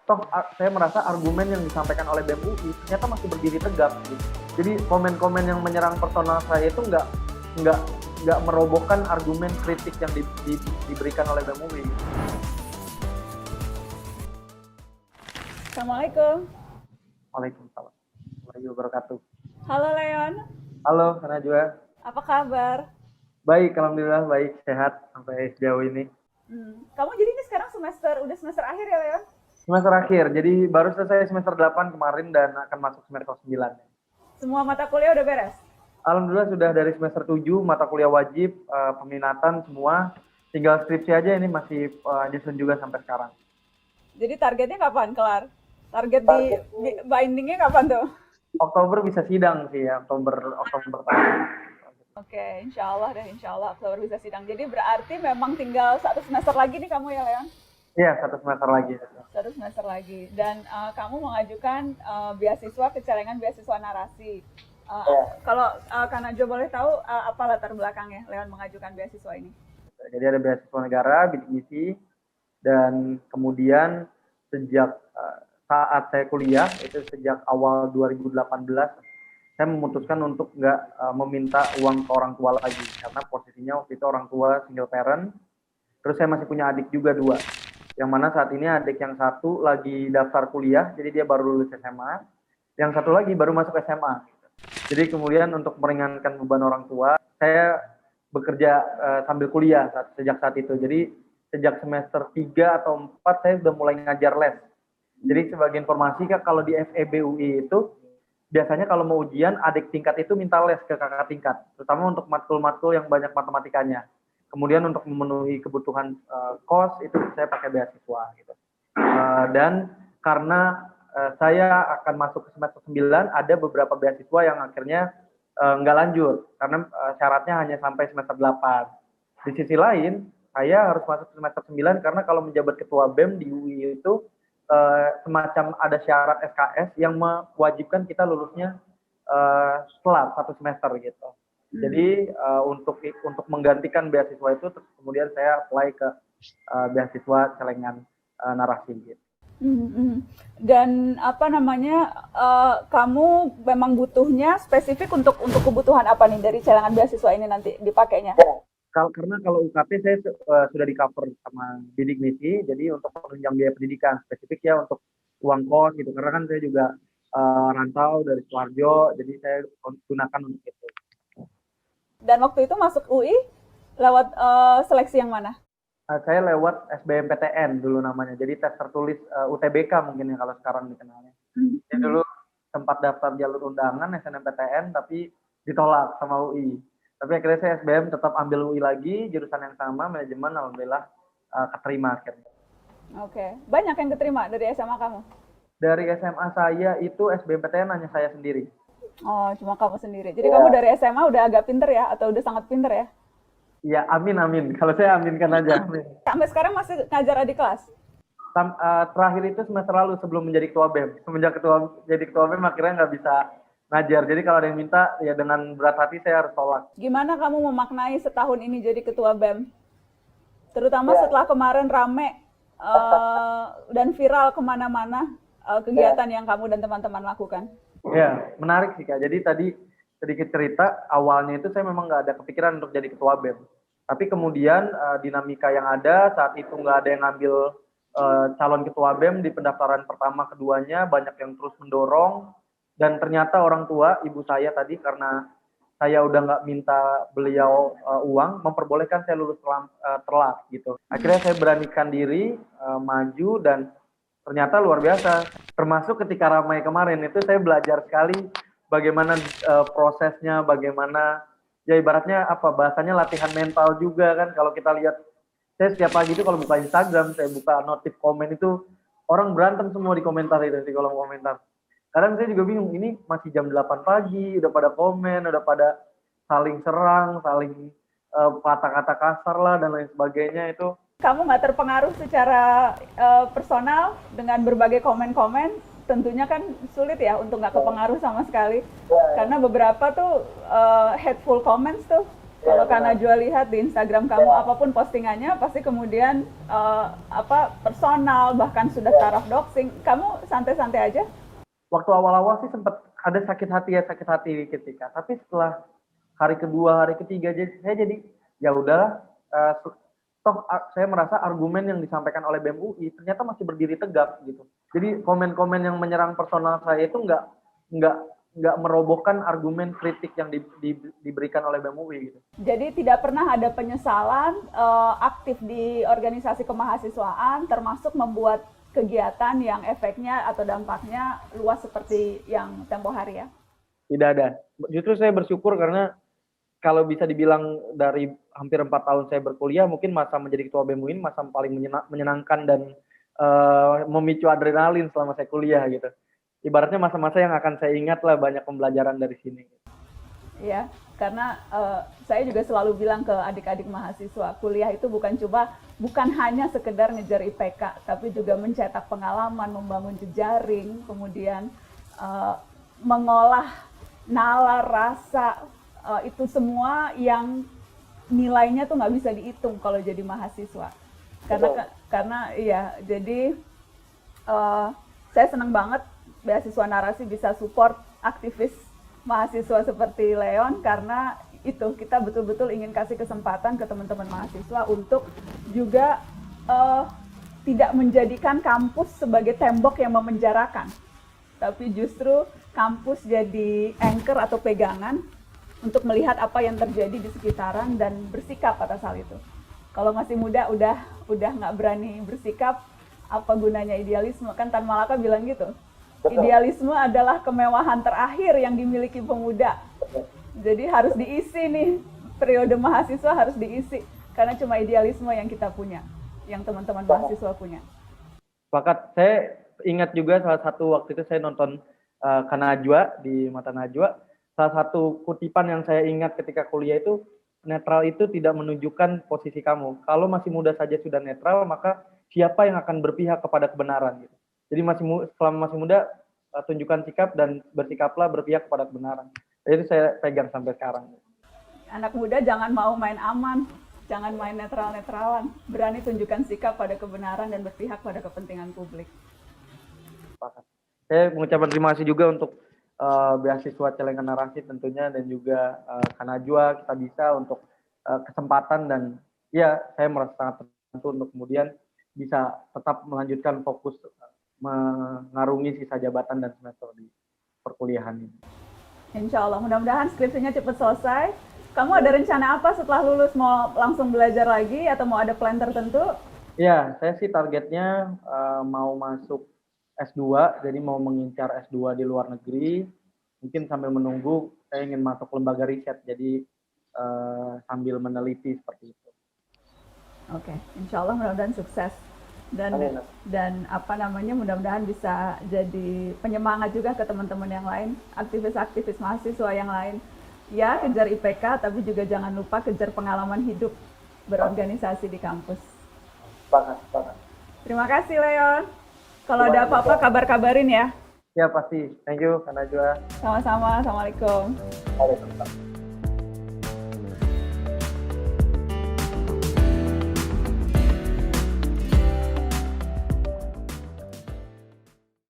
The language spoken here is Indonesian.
Saya merasa argumen yang disampaikan oleh BEM UI ternyata masih berdiri tegak gitu. Jadi komen-komen yang menyerang personal saya itu nggak nggak merobohkan argumen kritik yang diberikan oleh BEM UI. Assalamualaikum. Waalaikumsalam warahmatullahi wabarakatuh. Halo Leon, Halo, Najwa. apa kabar? Baik, alhamdulillah baik, sehat sampai sejauh ini. Kamu jadi ini sekarang udah semester akhir ya Leon? Semester akhir, jadi baru selesai semester 8 kemarin dan akan masuk semester 9. Semua mata kuliah udah beres? Alhamdulillah sudah dari semester 7, mata kuliah wajib, peminatan semua. Tinggal skripsi aja, ini masih nyusun juga sampai sekarang. Jadi targetnya kapan kelar? Target di bindingnya kapan tuh? Oktober bisa sidang sih ya, Oktober tahun. Oke, insya Allah Oktober bisa sidang. Jadi berarti memang tinggal 1 semester lagi nih kamu ya Leon? Iya, 1 semester lagi. 1 semester lagi. Dan kamu mengajukan beasiswa kecelengan beasiswa narasi. Kalau Kak Najwa boleh tahu apa latar belakangnya Leon mengajukan beasiswa ini? Jadi ada beasiswa negara, bidik misi, dan kemudian sejak saat saya kuliah, itu sejak awal 2018, saya memutuskan untuk nggak meminta uang ke orang tua lagi, karena posisinya waktu itu orang tua single parent, terus saya masih punya adik juga 2, yang mana saat ini adik yang satu lagi daftar kuliah, jadi dia baru lulus SMA, yang satu lagi baru masuk SMA. Jadi kemudian untuk meringankan beban orang tua, saya bekerja sambil kuliah sejak saat itu. Jadi sejak semester 3 atau 4 saya sudah mulai ngajar les. Jadi sebagai informasi Kak, kalau di FEB UI itu biasanya kalau mau ujian adik tingkat itu minta les ke kakak tingkat, terutama untuk matkul-matkul yang banyak matematikanya. Kemudian untuk memenuhi kebutuhan kos itu saya pakai beasiswa gitu. Dan karena saya akan masuk ke semester 9, ada beberapa beasiswa yang akhirnya nggak lanjut karena syaratnya hanya sampai semester 8. Di sisi lain, saya harus masuk ke semester 9 karena kalau menjabat ketua BEM di UI itu semacam ada syarat SKS yang mewajibkan kita lulusnya setelah 1 semester gitu. Jadi untuk menggantikan beasiswa itu, kemudian saya apply ke beasiswa celengan narasi gitu. Dan apa namanya, kamu memang butuhnya spesifik untuk kebutuhan apa nih dari celengan beasiswa ini nanti dipakainya? Karena kalau UKT saya sudah di cover sama bidik misi, jadi untuk penunjang biaya pendidikan spesifik ya untuk uang kos gitu. Karena kan saya juga rantau dari Sukoharjo, jadi saya gunakan untuk itu. Dan waktu itu masuk UI lewat seleksi yang mana? Saya lewat SBMPTN dulu namanya, jadi tes tertulis UTBK mungkin ya kalau sekarang dikenalnya. Jadi dulu sempat daftar jalur undangan SNMPTN tapi ditolak sama UI. Tapi akhirnya saya SBM tetap ambil UI lagi, jurusan yang sama, manajemen, alhamdulillah keterima akhirnya. Oke, banyak yang keterima dari SMA kamu? Dari SMA saya itu SBMPTN hanya saya sendiri. Oh, cuma kamu sendiri. Jadi kamu dari SMA udah agak pinter ya, atau udah sangat pinter ya? Ya, amin. Kalau saya aminkan aja, amin. Sampai sekarang masih ngajar adik kelas? Terakhir itu semester lalu sebelum menjadi ketua BEM. Semenjak jadi ketua BEM akhirnya nggak bisa ngajar. Jadi kalau ada yang minta, ya dengan berat hati saya harus tolak. Gimana kamu memaknai setahun ini jadi ketua BEM? Terutama setelah kemarin rame dan viral kemana-mana kegiatan yang kamu dan teman-teman lakukan. Ya, menarik sih Kak. Jadi tadi sedikit cerita, awalnya itu saya memang nggak ada kepikiran untuk jadi ketua BEM. Tapi kemudian dinamika yang ada, saat itu nggak ada yang ngambil calon ketua BEM di pendaftaran pertama keduanya, banyak yang terus mendorong. Dan ternyata orang tua, ibu saya tadi, karena saya udah nggak minta beliau uang, memperbolehkan saya lulus telat gitu. Akhirnya saya beranikan diri, maju, dan ternyata luar biasa. Termasuk ketika ramai kemarin, itu saya belajar sekali bagaimana prosesnya, bagaimana, ya ibaratnya apa, bahasanya latihan mental juga kan. Kalau kita lihat, saya setiap pagi itu kalau buka Instagram, saya buka notif komen itu, orang berantem semua di komentar itu, di kolom komentar. Kadang saya juga bingung, ini masih jam 8 pagi, udah pada komen, udah pada saling serang, saling kata-kata kasar lah, dan lain sebagainya itu. Kamu nggak terpengaruh secara personal dengan berbagai komen-komen? Tentunya kan sulit ya untuk nggak kepengaruh sama sekali. Karena beberapa tuh hateful comments tuh Kalau Kak Najwa lihat di Instagram kamu, apapun postingannya pasti kemudian personal, bahkan sudah taraf doxing. Kamu santai-santai aja? Waktu awal-awal sih sempat ada sakit hati ketika, tapi setelah hari kedua, hari ketiga, saya jadi ya udahlah. Saya merasa argumen yang disampaikan oleh BEM UI ternyata masih berdiri tegak gitu. Jadi komen-komen yang menyerang personal saya itu nggak merobohkan argumen kritik yang diberikan oleh BEM UI gitu. Jadi tidak pernah ada penyesalan aktif di organisasi kemahasiswaan, termasuk membuat kegiatan yang efeknya atau dampaknya luas seperti yang tempo hari ya? Tidak ada. Justru saya bersyukur karena kalau bisa dibilang dari hampir 4 tahun saya berkuliah, mungkin masa menjadi ketua BEM UI masa paling menyenangkan dan memicu adrenalin selama saya kuliah gitu. Ibaratnya masa-masa yang akan saya ingat lah, banyak pembelajaran dari sini. Ya, karena saya juga selalu bilang ke adik-adik mahasiswa, kuliah itu bukan hanya sekedar ngejar IPK, tapi juga mencetak pengalaman, membangun jejaring, kemudian mengolah nalar, rasa, itu semua yang nilainya tuh nggak bisa dihitung kalau jadi mahasiswa. Karena iya, jadi saya senang banget beasiswa narasi bisa support aktivis mahasiswa seperti Leon, karena itu kita betul-betul ingin kasih kesempatan ke teman-teman mahasiswa untuk juga tidak menjadikan kampus sebagai tembok yang memenjarakan, tapi justru kampus jadi anchor atau pegangan untuk melihat apa yang terjadi di sekitaran dan bersikap atas hal itu. Kalau masih muda udah nggak berani bersikap, apa gunanya idealisme? Kan Tan Malaka bilang gitu. Betul. Idealisme adalah kemewahan terakhir yang dimiliki pemuda. Betul. Jadi harus diisi nih, periode mahasiswa harus diisi. Karena cuma idealisme yang kita punya, yang teman-teman mahasiswa punya. Sepakat. Saya ingat juga salah satu waktu itu saya nonton Kak Najwa di Mata Najwa. Salah satu kutipan yang saya ingat ketika kuliah itu, netral itu tidak menunjukkan posisi kamu. Kalau masih muda saja sudah netral, maka siapa yang akan berpihak kepada kebenaran gitu. Jadi selama masih muda, tunjukkan sikap dan bersikaplah berpihak kepada kebenaran. Jadi itu saya pegang sampai sekarang. Anak muda jangan mau main aman, jangan main netral-netralan. Berani tunjukkan sikap pada kebenaran dan berpihak pada kepentingan publik. Saya mengucapkan terima kasih juga untuk beasiswa Celengan Narasi tentunya, dan juga Kak Najwa, kita bisa untuk kesempatan, dan ya saya merasa sangat terbantu untuk kemudian bisa tetap melanjutkan fokus mengarungi sisa jabatan dan semester di perkuliahan ini. Insya Allah, mudah-mudahan skripsinya cepat selesai. Kamu ada rencana apa setelah lulus? Mau langsung belajar lagi atau mau ada plan tertentu? Ya, saya sih targetnya mau masuk S2, jadi mau mengincar S2 di luar negeri. Mungkin sambil menunggu, saya ingin masuk lembaga riset, jadi sambil meneliti seperti itu. Oke, insya Allah mudah-mudahan sukses. Dan mudah-mudahan bisa jadi penyemangat juga ke teman-teman yang lain, aktivis-aktivis mahasiswa yang lain. Ya, kejar IPK, tapi juga jangan lupa kejar pengalaman hidup berorganisasi di kampus. Banget. Terima kasih, Leon. Kalau ada apa-apa, kabar-kabarin ya. Ya, pasti. Thank you, Kak Najwa. Sama-sama. Assalamualaikum. Waalaikumsalam.